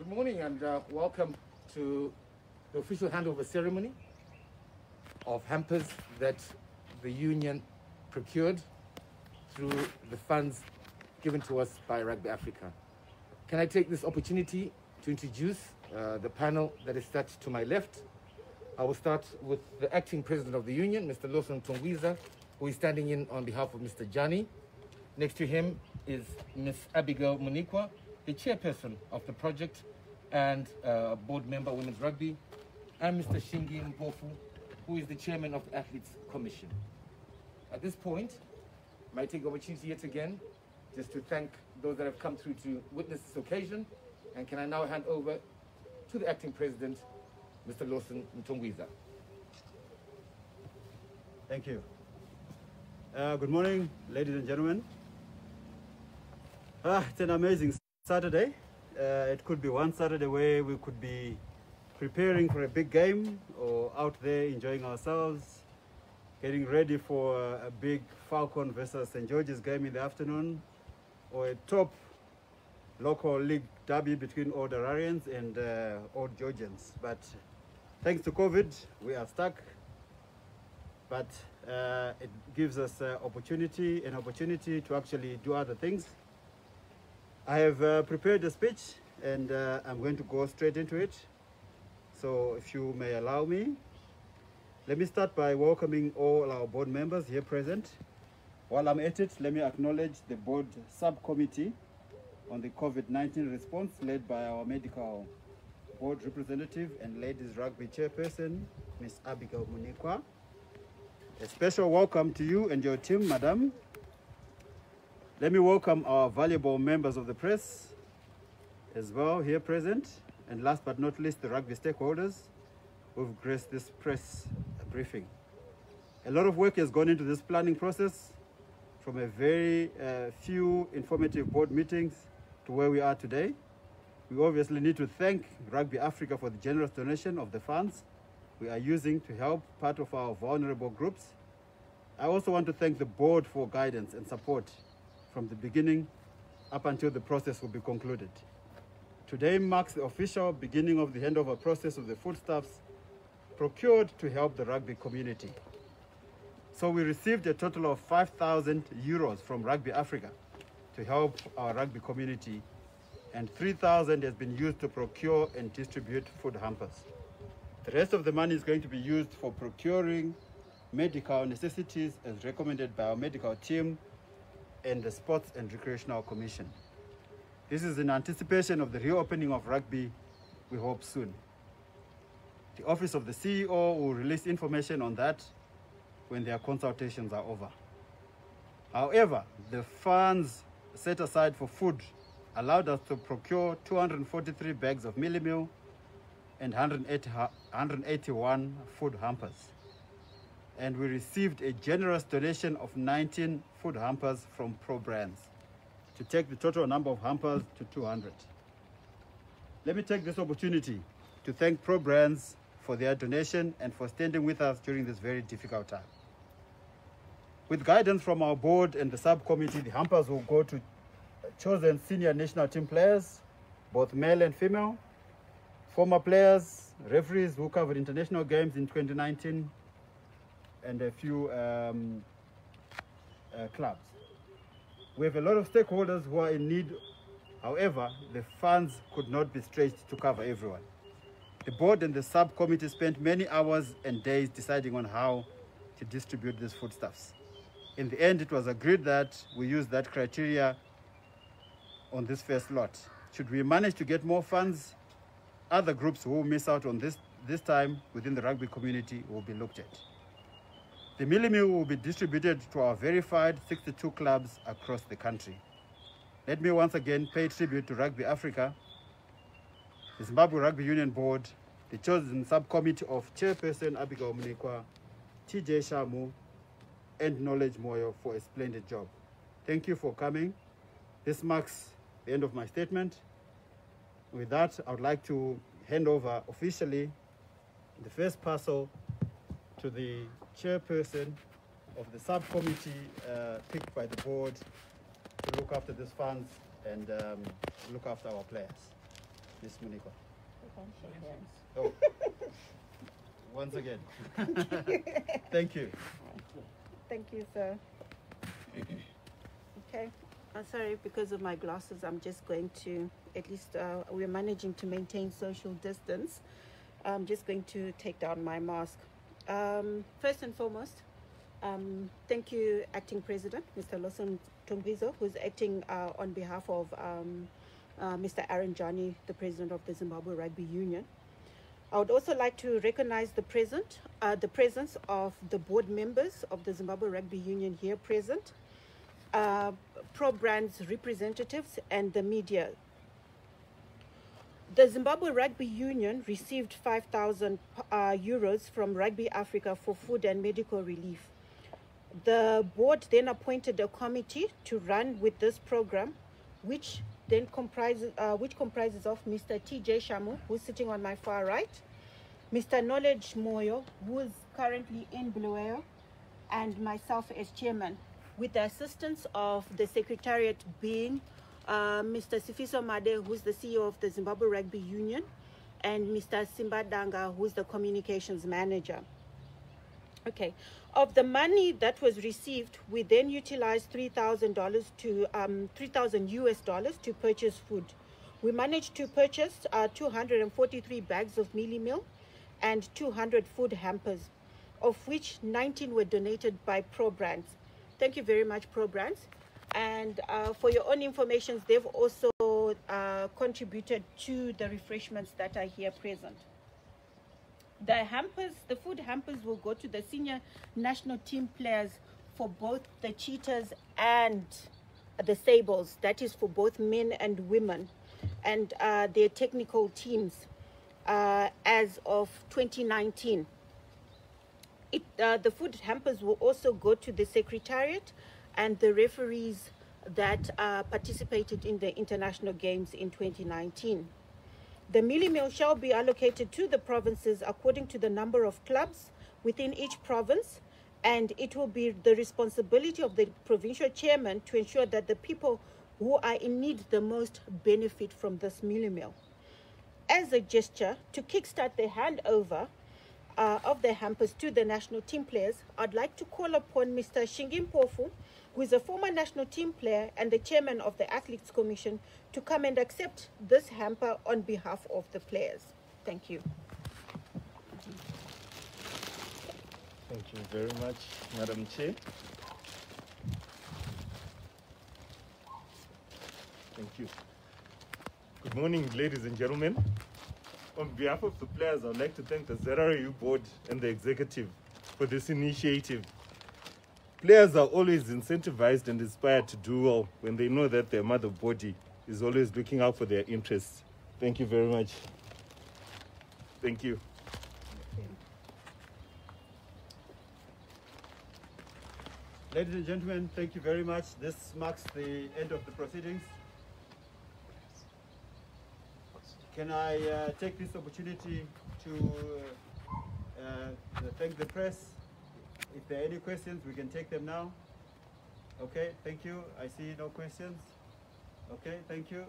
Good morning and welcome to the official handover ceremony of hampers that the union procured through the funds given to us by Rugby Africa. Can I take this opportunity to introduce the panel that is sat to my left? I will start with the acting president of the union, Mr. Lawson Tongwiza, who is standing in on behalf of Mr. Jani. Next to him is Ms. Abigail Mnikwa, the chairperson of the project and board member, Women's Rugby, and Mr. Shingi Mpofu, who is the chairman of the Athletes Commission. At this point, I might take the opportunity yet again just to thank those that have come through to witness this occasion. And can I now hand over to the acting president, Mr. Lawson Tongwiza. Thank you. Good morning, ladies and gentlemen. It's an amazing Saturday. It could be one Saturday where we could be preparing for a big game or out there enjoying ourselves, getting ready for a big Falcon versus St. George's game in the afternoon, or a top local league derby between Old Ararians and Old Georgians. But thanks to COVID, we are stuck. But it gives us an opportunity to actually do other things. I have prepared a speech and I'm going to go straight into it. So if you may allow me, let me start by welcoming all our board members here present. While I'm at it, let me acknowledge the board subcommittee on the COVID-19 response led by our medical board representative and ladies rugby chairperson, Ms. Abigail Mnikwa. A special welcome to you and your team, madam. Let me welcome our valuable members of the press as well here present. And last but not least, the rugby stakeholders who've graced this press briefing. A lot of work has gone into this planning process, from a very few informative board meetings to where we are today. We obviously need to thank Rugby Africa for the generous donation of the funds we are using to help part of our vulnerable groups. I also want to thank the board for guidance and support from the beginning up until the process will be concluded. Today marks the official beginning of the handover process of the foodstuffs procured to help the rugby community. So we received a total of 5,000 euros from Rugby Africa to help our rugby community, and 3,000 has been used to procure and distribute food hampers. The rest of the money is going to be used for procuring medical necessities as recommended by our medical team and the Sports and Recreational Commission. This is in anticipation of the reopening of rugby, we hope soon. The Office of the CEO will release information on that when their consultations are over. However, the funds set aside for food allowed us to procure 243 bags of mealie meal and 181 food hampers. And we received a generous donation of 19 food hampers from Pro Brands to take the total number of hampers to 200. Let me take this opportunity to thank Pro Brands for their donation and for standing with us during this very difficult time. With guidance from our board and the subcommittee, the hampers will go to chosen senior national team players, both male and female, former players, referees who covered international games in 2019, and a few clubs. We have a lot of stakeholders who are in need. However, the funds could not be stretched to cover everyone. The board and the subcommittee spent many hours and days deciding on how to distribute these foodstuffs. In the end, it was agreed that we use that criteria on this first lot. Should we manage to get more funds, other groups who will miss out on this time within the rugby community will be looked at. The mealie meal will be distributed to our verified 62 clubs across the country. Let me once again pay tribute to Rugby Africa, the Zimbabwe Rugby Union Board, the chosen subcommittee of Chairperson Abigail Mnikwa, tasjed Shamu, and Knowledge Moyo for a splendid job. Thank you for coming. This marks the end of my statement. With that, I would like to hand over officially the first parcel to the chairperson of the subcommittee picked by the board to look after these funds and look after our players. Ms. Mnikwa. Oh, Once again. Thank you. thank you, sir. Okay. Sorry, because of my glasses, I'm just going to, at least we're managing to maintain social distance. I'm just going to take down my mask. First and foremost, thank you, Acting President, Mr. Lawson Tumbizo, who's acting on behalf of Mr. Aaron Jani, the President of the Zimbabwe Rugby Union. I would also like to recognize the presence of the board members of the Zimbabwe Rugby Union here present, Pro Brands representatives, and the media. The Zimbabwe Rugby Union received 5,000 euros from Rugby Africa for food and medical relief. The board then appointed a committee to run with this program, which then comprises of Mr. tasjed Shamu, who's sitting on my far right, Mr. Knowledge Moyo, who is currently in Bulawayo, and myself as chairman, with the assistance of the secretariat being Mr. Sifiso Made, who's the CEO of the Zimbabwe Rugby Union, and Mr. Simba Danga, who's the communications manager. Okay, of the money that was received, we then utilized $3,000 to $3,000 to purchase food. We managed to purchase 243 bags of mealie meal and 200 food hampers, of which 19 were donated by Pro Brands. Thank you very much, Pro Brands. And for your own information, they've also contributed to the refreshments that are here present. The hampers, the food hampers, will go to the senior national team players for both the cheetahs and the sables. That is for both men and women, and their technical teams as of 2019. The food hampers will also go to the secretariat and the referees that participated in the international games in 2019. The mealie meal shall be allocated to the provinces according to the number of clubs within each province, and it will be the responsibility of the provincial chairman to ensure that the people who are in need the most benefit from this mealie meal. As a gesture to kickstart the handover of the hampers to the national team players, I'd like to call upon Mr. Shingi Mpofu, who is a former national team player and the chairman of the Athletes Commission, to come and accept this hamper on behalf of the players. Thank you. Thank you very much, Madam Chair. Thank you. Good morning, ladies and gentlemen. On behalf of the players, I would like to thank the ZRU board and the executive for this initiative. Players are always incentivized and inspired to do well when they know that their mother body is always looking out for their interests. Thank you very much. Thank you. Ladies and gentlemen, thank you very much. This marks the end of the proceedings. Can I take this opportunity to thank the press? If there are any questions, we can take them now. Okay, thank you. I see no questions. Okay, thank you.